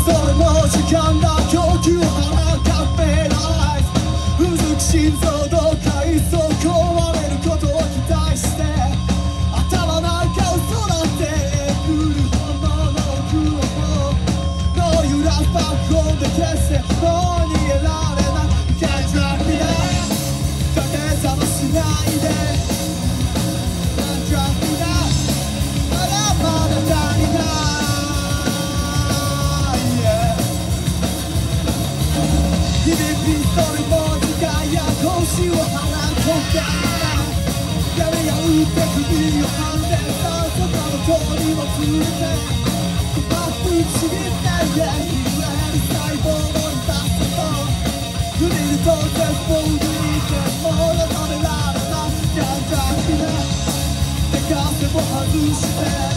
それも時間だ供給腹カフェライズうずく心臓どっかいっそ壊れることを期待して頭なんか嘘だって来るほどの苦労の揺らす爆音で消してもう逃げられない Can't drop me down だけざましないで Can't drop me down まだまだ足りない日々ピストルも使いや腰を払うコンテナ闇が打って首をはんでさそこの通りを連れてパッとちぎって揺れる細胞を出すとグリルと絶望にいてもう止められないキャンターにねでかせも外して